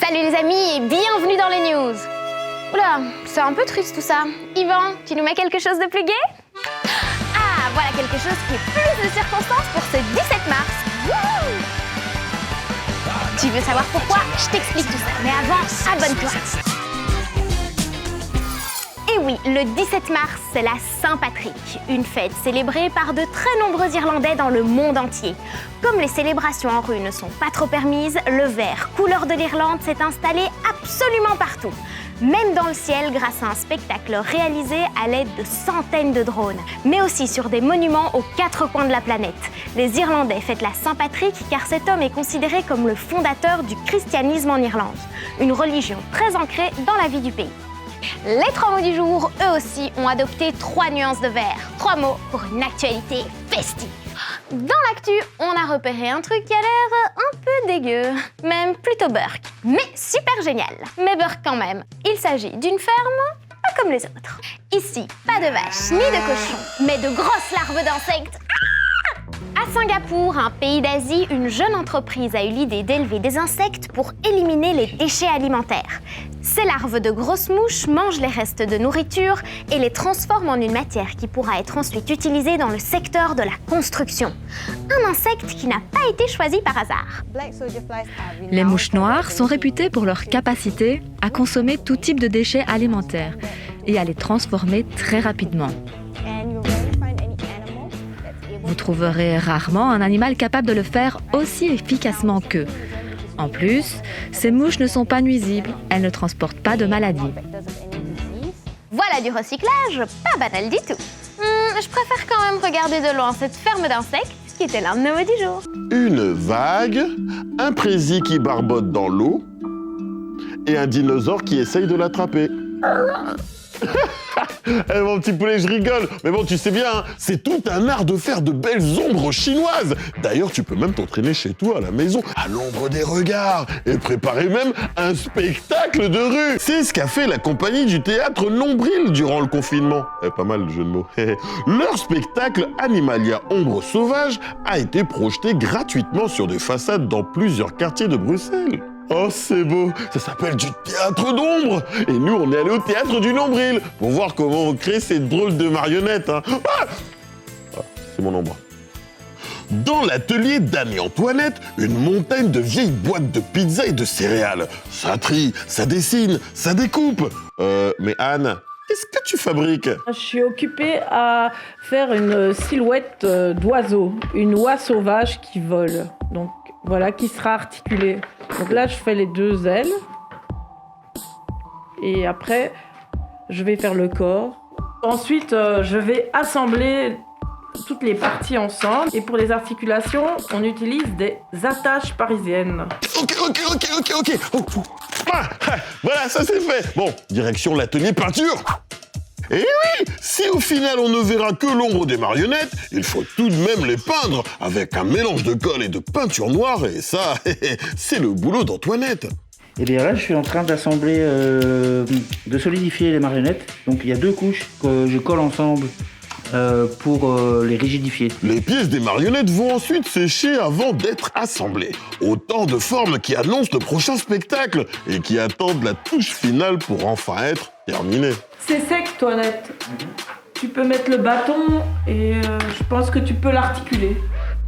Salut les amis et bienvenue dans les news. Oula, c'est un peu triste tout ça. Yvan, tu nous mets quelque chose de plus gai? Ah, voilà quelque chose qui est plus de circonstance pour ce 17 mars. Wouhou! Tu veux savoir pourquoi? Je t'explique tout ça. Mais avant, abonne-toi. Et oui, le 17 mars, c'est la Saint-Patrick, une fête célébrée par de très nombreux Irlandais dans le monde entier. Comme les célébrations en rue ne sont pas trop permises, le vert, couleur de l'Irlande, s'est installé absolument partout. Même dans le ciel grâce à un spectacle réalisé à l'aide de centaines de drones, mais aussi sur des monuments aux quatre coins de la planète. Les Irlandais fêtent la Saint-Patrick car cet homme est considéré comme le fondateur du christianisme en Irlande, une religion très ancrée dans la vie du pays. Les trois mots du jour, eux aussi, ont adopté 3 nuances de vert. 3 mots pour une actualité festive. Dans l'actu, on a repéré un truc qui a l'air un peu dégueu, même plutôt burk, mais super génial. Mais burk quand même. Il s'agit d'une ferme pas comme les autres. Ici, pas de vaches ni de cochons, mais de grosses larves d'insectes. À Singapour, un pays d'Asie, une jeune entreprise a eu l'idée d'élever des insectes pour éliminer les déchets alimentaires. Ces larves de grosses mouches mangent les restes de nourriture et les transforment en une matière qui pourra être ensuite utilisée dans le secteur de la construction. Un insecte qui n'a pas été choisi par hasard. Les mouches noires sont réputées pour leur capacité à consommer tout type de déchets alimentaires et à les transformer très rapidement. Vous trouverez rarement un animal capable de le faire aussi efficacement qu'eux. En plus, ces mouches ne sont pas nuisibles, elles ne transportent pas de maladies. Voilà du recyclage, pas banal du tout. Je préfère quand même regarder de loin cette ferme d'insectes qui était l'un de nos mots du jour. Une vague, un prési qui barbote dans l'eau et un dinosaure qui essaye de l'attraper. Eh, mon petit poulet, je rigole. Mais bon, tu sais bien, hein, c'est tout un art de faire de belles ombres chinoises. D'ailleurs, tu peux même t'entraîner chez toi à la maison, à l'ombre des regards, et préparer même un spectacle de rue. C'est ce qu'a fait la compagnie du théâtre Nombril durant le confinement. Pas mal le jeu de mots. Leur spectacle Animalia Ombre Sauvage a été projeté gratuitement sur des façades dans plusieurs quartiers de Bruxelles. Oh, c'est beau, ça s'appelle du théâtre d'ombre. Et nous, on est allés au théâtre du Nombril pour voir comment on crée ces drôles de marionnettes. Hein. C'est mon ombre. Dans l'atelier d'Anne et Antoinette, une montagne de vieilles boîtes de pizza et de céréales. Ça trie, ça dessine, ça découpe. Mais Anne, qu'est-ce que tu fabriques? Je suis occupée à faire une silhouette d'oiseau, une oie sauvage qui vole. Donc voilà, qui sera articulée. Donc là, je fais les 2 ailes. Et après, je vais faire le corps. Ensuite, je vais assembler toutes les parties ensemble. Et pour les articulations, on utilise des attaches parisiennes. Ok. Voilà, ça c'est fait. Bon, direction l'atelier peinture. Et oui, si au final on ne verra que l'ombre des marionnettes, il faut tout de même les peindre avec un mélange de colle et de peinture noire, et ça, c'est le boulot d'Antoinette. Et bien là, je suis en train d'assembler, de solidifier les marionnettes. Donc il y a 2 couches que je colle ensemble pour les rigidifier. Les pièces des marionnettes vont ensuite sécher avant d'être assemblées. Autant de formes qui annoncent le prochain spectacle et qui attendent la touche finale pour enfin être terminées. C'est sec, Toinette. Tu peux mettre le bâton et je pense que tu peux l'articuler.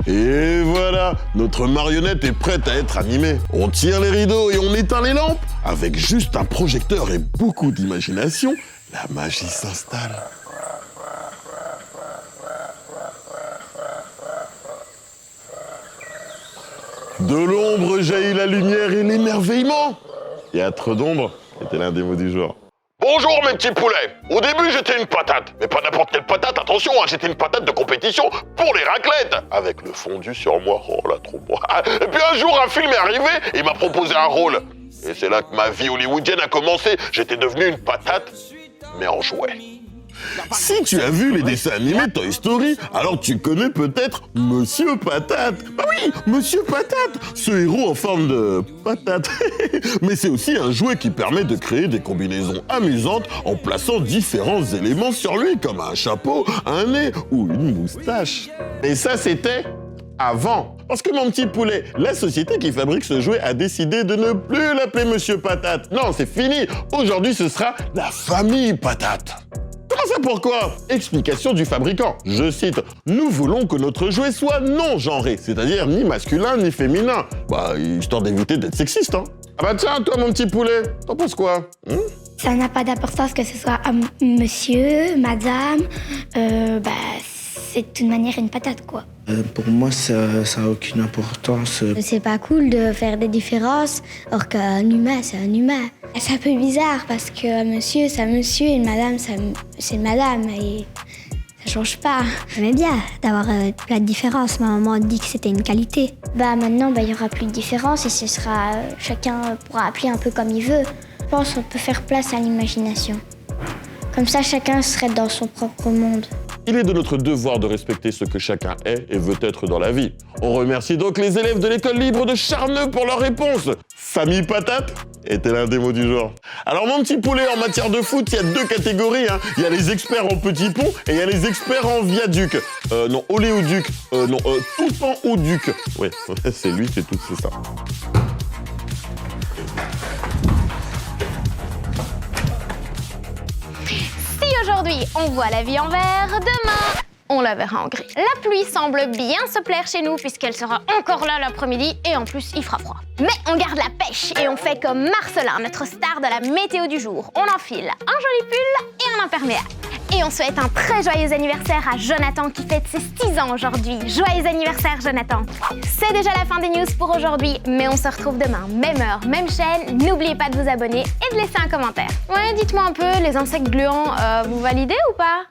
Et voilà, notre marionnette est prête à être animée. On tire les rideaux et on éteint les lampes. Avec juste un projecteur et beaucoup d'imagination, la magie s'installe. De l'ombre jaillit la lumière et l'émerveillement. Théâtre d'ombre était l'un des mots du jour. Bonjour mes petits poulets. Au début j'étais une patate, mais pas n'importe quelle patate, attention, hein, j'étais une patate de compétition pour les raclettes, avec le fondu sur moi, oh là trop beau. Et puis un jour un film est arrivé et il m'a proposé un rôle. Et c'est là que ma vie hollywoodienne a commencé, j'étais devenu une patate, mais en jouet. Si tu as vu les dessins animés Toy Story, alors tu connais peut-être Monsieur Patate. Ah oui, Monsieur Patate, ce héros en forme de patate. Mais c'est aussi un jouet qui permet de créer des combinaisons amusantes en plaçant différents éléments sur lui, comme un chapeau, un nez ou une moustache. Et ça, c'était avant. Parce que mon petit poulet, la société qui fabrique ce jouet a décidé de ne plus l'appeler Monsieur Patate. Non, c'est fini. Aujourd'hui, ce sera la famille Patate. Comment ça, pourquoi? Explication du fabricant. Je cite, « Nous voulons que notre jouet soit non-genré, c'est-à-dire ni masculin ni féminin. » Bah, histoire d'éviter d'être sexiste, hein. Ah bah tiens, toi, mon petit poulet, t'en penses quoi? Ça n'a pas d'importance que ce soit un monsieur, madame, c'est de toute manière une patate, quoi. Pour moi, ça n'a aucune importance. C'est pas cool de faire des différences, alors qu'un humain, c'est un humain. C'est un peu bizarre parce que monsieur, c'est un monsieur, et une madame, c'est une madame, et ça change pas. J'aimais bien d'avoir plein de différences. Ma maman dit que c'était une qualité. Maintenant, il y aura plus de différence et ce sera chacun pourra appeler un peu comme il veut. Je pense qu'on peut faire place à l'imagination. Comme ça, chacun serait dans son propre monde. Il est de notre devoir de respecter ce que chacun est et veut être dans la vie. On remercie donc les élèves de l'école libre de Charneux pour leur réponse. Famille Patate était l'un des mots du jour. Alors mon petit poulet, en matière de foot, il y a deux catégories. Il y a les experts en petit pont et il y a les experts en viaduc. Non, oléoduc. Tout en haut duc. Oui, c'est lui, c'est tout, c'est ça. Aujourd'hui, on voit la vie en vert, demain, on la verra en gris. La pluie semble bien se plaire chez nous puisqu'elle sera encore là l'après-midi et en plus, il fera froid. Mais on garde la pêche et on fait comme Marcelin, notre star de la météo du jour. On enfile un joli pull et un imperméable. Et on souhaite un très joyeux anniversaire à Jonathan qui fête ses 6 ans aujourd'hui. Joyeux anniversaire, Jonathan! C'est déjà la fin des news pour aujourd'hui, mais on se retrouve demain, même heure, même chaîne. N'oubliez pas de vous abonner et de laisser un commentaire. Ouais, dites-moi un peu, les insectes gluants, vous validez ou pas?